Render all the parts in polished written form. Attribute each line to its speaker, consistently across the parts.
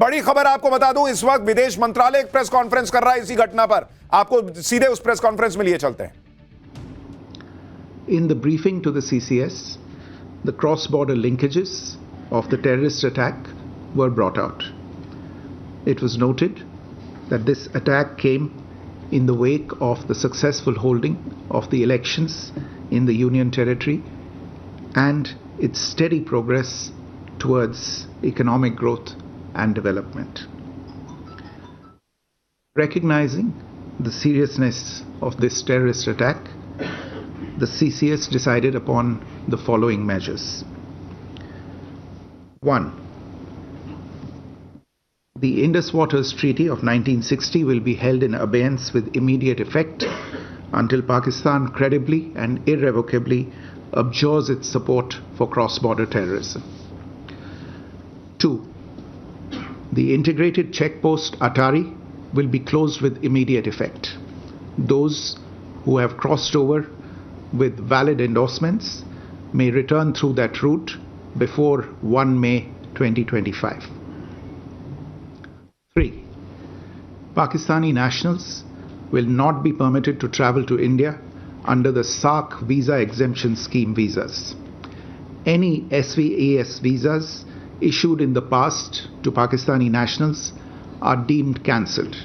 Speaker 1: बड़ी खबर आपको बता दूं, इस वक्त विदेश मंत्रालय एक प्रेस कॉन्फ्रेंस कर रहा है इसी घटना पर। आपको सीधे उस प्रेस कॉन्फ्रेंस में लिए चलते हैं।
Speaker 2: In the briefing to the CCS, the cross-border linkages of the terrorist attack were brought out. It was noted that this attack came in the wake of the successful holding of the elections in the Union Territory and its steady progress towards economic growth and development. Recognizing the seriousness of this terrorist attack, the CCS decided upon the following measures. 1. The Indus Waters Treaty of 1960 will be held in abeyance with immediate effect until Pakistan credibly and irrevocably abjures its support for cross-border terrorism. 2. The integrated checkpost Atari will be closed with immediate effect. Those who have crossed over with valid endorsements may return through that route before 1 May 2025. 3. Pakistani nationals will not be permitted to travel to India under the SAARC visa exemption scheme visas. Any SVES visas issued in the past to Pakistani nationals are deemed cancelled.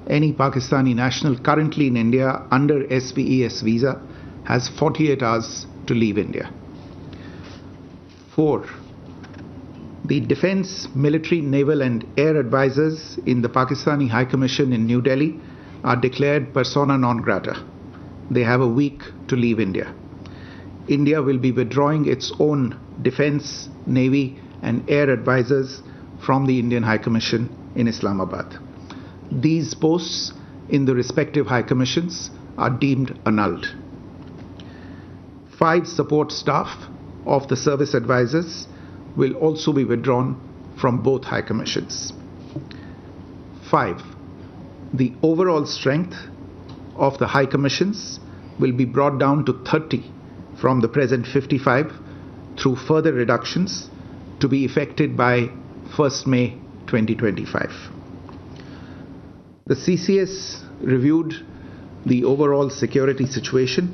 Speaker 2: Any Pakistani national currently in India under SVES visa has 48 hours to leave India. 4. The defense, military, naval and air advisors in the Pakistani High Commission in New Delhi are declared persona non grata. They have a week to leave India. India will be withdrawing its own defense, navy and air advisors from the Indian High Commission in Islamabad. These posts in the respective High Commissions are deemed annulled. 5 support staff of the service advisors will also be withdrawn from both High Commissions. 5. The overall strength of the High Commissions will be brought down to 30 from the present 55 through further reductions to be effected by 1st May 2025. The CCS reviewed the overall security situation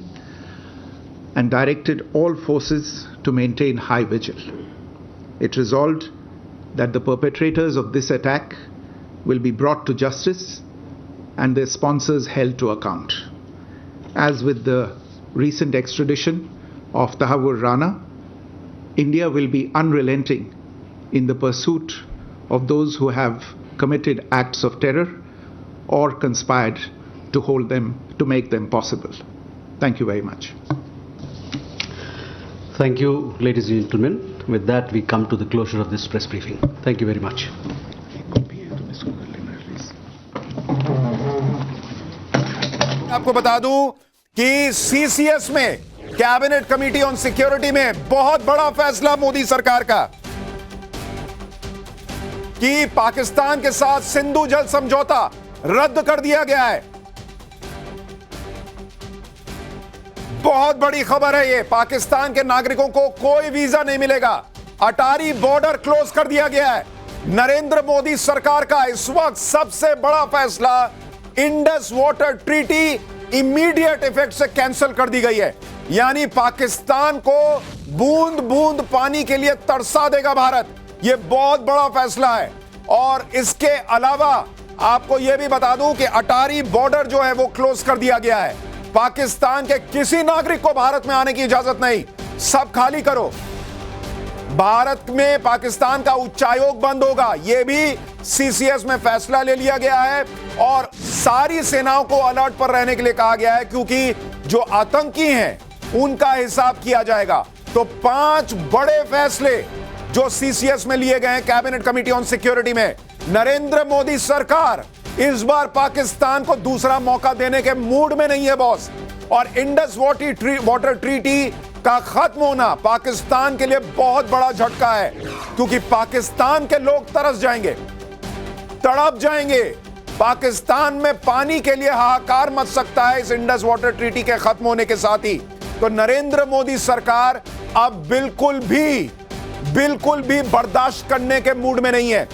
Speaker 2: and directed all forces to maintain high vigil. It resolved that the perpetrators of this attack will be brought to justice and their sponsors held to account. As with the recent extradition of Tahawwur Rana, India will be unrelenting in the pursuit of those who have committed acts of terror or conspired to make them possible. Thank you very much.
Speaker 3: Thank you, ladies and gentlemen. With that, we come to the closure of this press briefing. Thank you very much.
Speaker 1: आपको बता दूं कि CCS में cabinet committee on security में बहुत बड़ा फैसला मोदी सरकार का कि पाकिस्तान के साथ सिंधु जल समझौता रद्द कर दिया गया है। बहुत बड़ी खबर है ये। पाकिस्तान के नागरिकों को कोई वीजा नहीं मिलेगा। अटारी बॉर्डर क्लोज कर दिया गया है। नरेंद्र मोदी सरकार का इस वक्त सबसे बड़ा फैसला, Indus water treaty immediate effect से कैंसिल कर दी गई है। यानी पाकिस्तान को बूंद बूंद पानी के लिए तरसा देगा भारत। यह बहुत बड़ा फैसला है। और इसके अलावा आपको यह भी बता दूं कि अटारी बॉर्डर जो है वो क्लोज कर दिया गया है। पाकिस्तान के किसी नागरिक को भारत में आने की इजाजत नहीं। सब खाली करो। भारत में पाकिस्तान का उच्चायोग बंद होगा। यह भी सीसीएस में फैसला ले लिया गया है और सारी सेनाओं को अलर्ट पर रहने के लिए कहा गया है, क्योंकि जो आतंकी हैं उनका हिसाब किया जाएगा। तो 5 बड़े फैसले जो सीसीएस में लिए गए हैं कैबिनेट कमेटी ऑन सिक्योरिटी में। नरेंद्र मोदी सरकार इस बार पाकिस्तान को दूसरा मौका देने के मूड में नहीं है बॉस। और इंडस वाटर ट्रीटी का खत्म होना पाकिस्तान के लिए बहुत बड़ा झटका है, क्योंकि पाकिस्तान के लोग तरस जाएंगे, तड़प जाएंगे। पाकिस्तान में पानी के लिए हाहाकार मच सकता है इस इंडस वाटर ट्रीटी के खत्म होने के साथ ही। तो नरेंद्र मोदी सरकार अब बिल्कुल भी बर्दाश्त करने के मूड में नहीं है।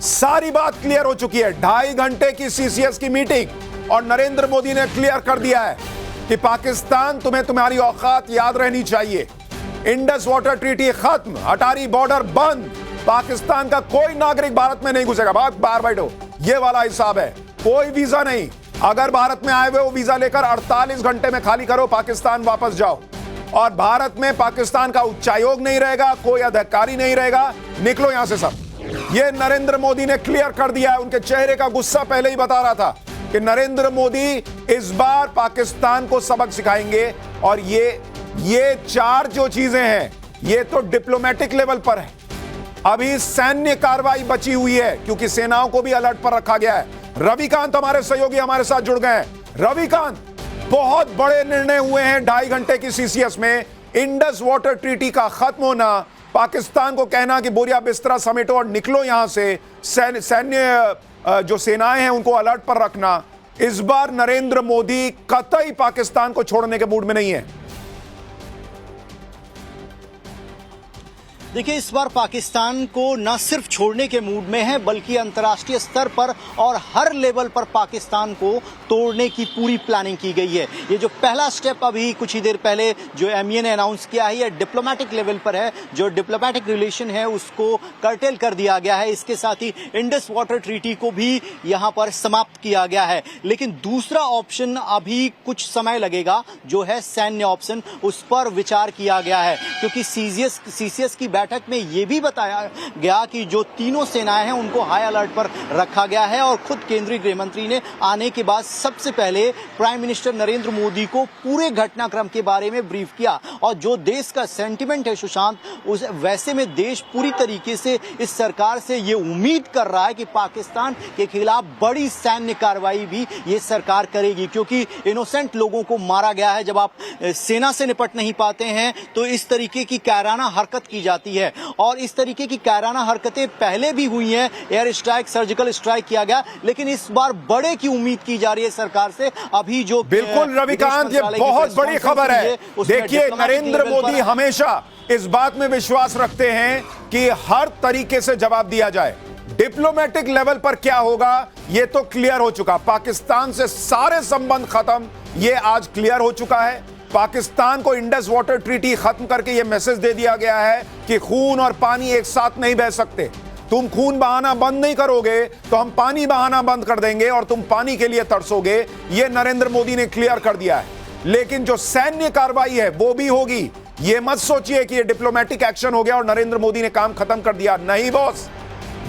Speaker 1: सारी बात क्लियर हो चुकी है। 2.5 घंटे की सीसीएस की मीटिंग और नरेंद्र मोदी ने क्लियर कर दिया है कि पाकिस्तान, तुम्हें तुम्हारी औकात याद रहनी चाहिए। इंडस वाटर ट्रीटी खत्म, अटारी बॉर्डर बंद, पाकिस्तान का कोई नागरिक भारत में नहीं घुसेगा। बाहर बैठो, ये वाला हिसाब है। कोई वीजा नहीं, अगर भारत में आए हुए वो वीजा लेकर 48 घंटे में खाली करो, पाकिस्तान वापस जाओ। और भारत में पाकिस्तान का उच्चायोग नहीं रहेगा, कोई अधिकारी नहीं रहेगा, निकलो यहां से सब। ये नरेंद्र मोदी ने क्लियर कर दिया है। उनके चेहरे का गुस्सा पहले ही बता रहा था कि नरेंद्र मोदी इस बार पाकिस्तान को सबक सिखाएंगे। और ये 4 जो चीजें हैं, ये तो डिप्लोमेटिक लेवल पर है। अभी सैन्य कार्रवाई बची हुई है, क्योंकि सेनाओं को भी अलर्ट पर रखा गया है। रविकांत हमारे सहयोगी हमारे साथ जुड़ गए हैं। रविकांत, बहुत बड़े निर्णय हुए हैं 2.5 घंटे की सीसीएस में। इंडस वाटर ट्रीटी का खत्म होना, पाकिस्तान को कहना कि बोरिया बिस्तरा समेटो और निकलो यहां से, सैन्य जो सेनाएं हैं उनको अलर्ट पर रखना। इस बार नरेंद्र मोदी कतई पाकिस्तान को छोड़ने के मूड में नहीं है।
Speaker 4: देखिए, इस बार पाकिस्तान को न सिर्फ छोड़ने के मूड में है, बल्कि अंतर्राष्ट्रीय स्तर पर और हर लेवल पर पाकिस्तान को तोड़ने की पूरी प्लानिंग की गई है। ये जो पहला स्टेप अभी कुछ ही देर पहले जो एमईए ने अनाउंस किया है, ये डिप्लोमेटिक लेवल पर है। जो डिप्लोमेटिक रिलेशन है उसको कर्टेल कर दिया गया है। इसके साथ ही इंडस वाटर ट्रीटी को भी यहाँ पर समाप्त किया गया है। लेकिन दूसरा ऑप्शन अभी कुछ समय लगेगा, जो है सैन्य ऑप्शन, उस पर विचार किया गया है। क्योंकि सीसीएस की बैठक में यह भी बताया गया कि जो तीनों सेनाएं हैं उनको हाई अलर्ट पर रखा गया है। और खुद केंद्रीय गृह मंत्री ने आने के बाद सबसे पहले प्राइम मिनिस्टर नरेंद्र मोदी को पूरे घटनाक्रम के बारे में ब्रीफ किया। और जो देश का सेंटिमेंट है सुशांत, उस वैसे में देश पूरी तरीके से इस सरकार से ये उम्मीद कर रहा है कि पाकिस्तान के खिलाफ बड़ी सैन्य कार्रवाई भी ये सरकार करेगी। क्योंकि इनोसेंट लोगों को मारा गया है। जब आप सेना से निपट नहीं पाते हैं तो इस तरीके की कायराना हरकत की जाती है। और इस तरीके की कायराना हरकतें पहले भी हुई हैं, एयर स्ट्राइक, सर्जिकल स्ट्राइक किया गया, लेकिन इस बार बड़े की उम्मीद की जा रही है सरकार से। अभी जो
Speaker 1: बिल्कुल रविकांत, ये बहुत बड़ी खबर है। देखिए, नरेंद्र मोदी हमेशा इस बात में विश्वास रखते हैं कि हर तरीके से जवाब दिया जाए। डिप्लोमेटिक लेवल पर क्या होगा ये तो क्लियर हो चुका। पाकिस्तान से सारे संबंध खत्म, ये आज क्लियर हो चुका है। पाकिस्तान को इंडस वाटर ट्रीटी खत्म करके यह मैसेज दे दिया गया है कि खून और पानी एक साथ नहीं बह सकते। तुम खून बहाना बंद नहीं करोगे तो हम पानी बहाना बंद कर देंगे और तुम पानी के लिए तरसोगे। यह नरेंद्र मोदी ने क्लियर कर दिया है। लेकिन जो सैन्य कार्रवाई है वो भी होगी। यह मत सोचिए कि यह डिप्लोमेटिक एक्शन हो गया और नरेंद्र मोदी ने काम खत्म कर दिया। नहीं बॉस,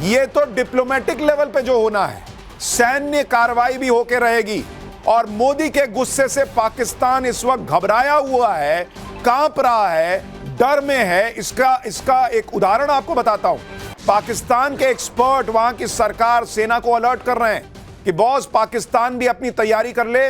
Speaker 1: यह तो डिप्लोमेटिक लेवल पे जो होना है, सैन्य कार्रवाई भी होके रहेगी। और मोदी के गुस्से से पाकिस्तान इस वक्त घबराया हुआ है, कांप रहा है, डर में है। इसका एक उदाहरण आपको बताता हूं। पाकिस्तान के एक्सपर्ट, वहां की सरकार, सेना को अलर्ट कर रहे हैं कि बॉस, पाकिस्तान भी अपनी तैयारी कर ले,